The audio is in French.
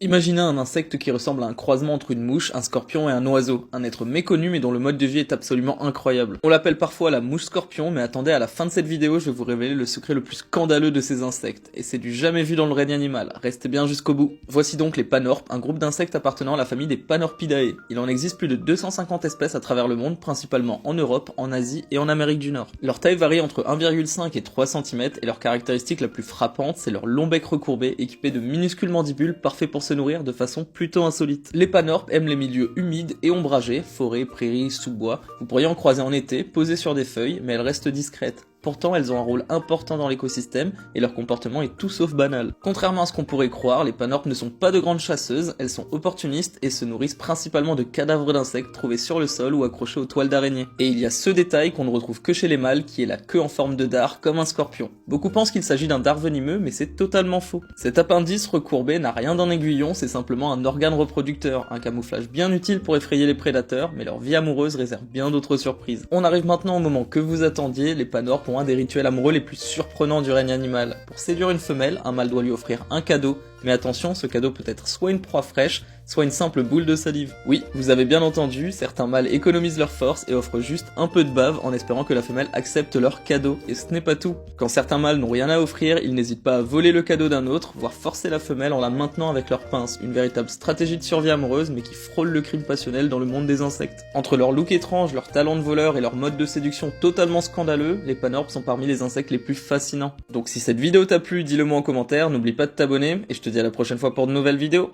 Imaginez un insecte qui ressemble à un croisement entre une mouche, un scorpion et un oiseau, un être méconnu mais dont le mode de vie est absolument incroyable. On l'appelle parfois la mouche scorpion, mais attendez, à la fin de cette vidéo, je vais vous révéler le secret le plus scandaleux de ces insectes, et c'est du jamais vu dans le règne animal, restez bien jusqu'au bout. Voici donc les panorpes, un groupe d'insectes appartenant à la famille des Panorpidae. Il en existe plus de 250 espèces à travers le monde, principalement en Europe, en Asie et en Amérique du Nord. Leur taille varie entre 1,5 et 3 cm, et leur caractéristique la plus frappante, c'est leur long bec recourbé, équipé de minuscules mandibules, parfaits pour se nourrir de façon plutôt insolite. Les panorpes aiment les milieux humides et ombragés, forêts, prairies, sous-bois. Vous pourriez en croiser en été, posées sur des feuilles, mais elles restent discrètes. Pourtant, elles ont un rôle important dans l'écosystème et leur comportement est tout sauf banal. Contrairement à ce qu'on pourrait croire, les panorpes ne sont pas de grandes chasseuses, elles sont opportunistes et se nourrissent principalement de cadavres d'insectes trouvés sur le sol ou accrochés aux toiles d'araignée. Et il y a ce détail qu'on ne retrouve que chez les mâles, qui est la queue en forme de dard comme un scorpion. Beaucoup pensent qu'il s'agit d'un dard venimeux, mais c'est totalement faux. Cet appendice recourbé n'a rien d'un aiguillon, c'est simplement un organe reproducteur, un camouflage bien utile pour effrayer les prédateurs, mais leur vie amoureuse réserve bien d'autres surprises. On arrive maintenant au moment que vous attendiez, les panorpes ont un des rituels amoureux les plus surprenants du règne animal. Pour séduire une femelle, un mâle doit lui offrir un cadeau, mais attention, ce cadeau peut être soit une proie fraîche, soit une simple boule de salive. Oui, vous avez bien entendu, certains mâles économisent leur force et offrent juste un peu de bave en espérant que la femelle accepte leur cadeau. Et ce n'est pas tout. Quand certains mâles n'ont rien à offrir, ils n'hésitent pas à voler le cadeau d'un autre, voire forcer la femelle en la maintenant avec leurs pinces. Une véritable stratégie de survie amoureuse, mais qui frôle le crime passionnel dans le monde des insectes. Entre leur look étrange, leur talent de voleur et leur mode de séduction totalement scandaleux, les panorpes sont parmi les insectes les plus fascinants. Donc si cette vidéo t'a plu, dis-le moi en commentaire, n'oublie pas de t'abonner, et je te dis à la prochaine fois pour de nouvelles vidéos.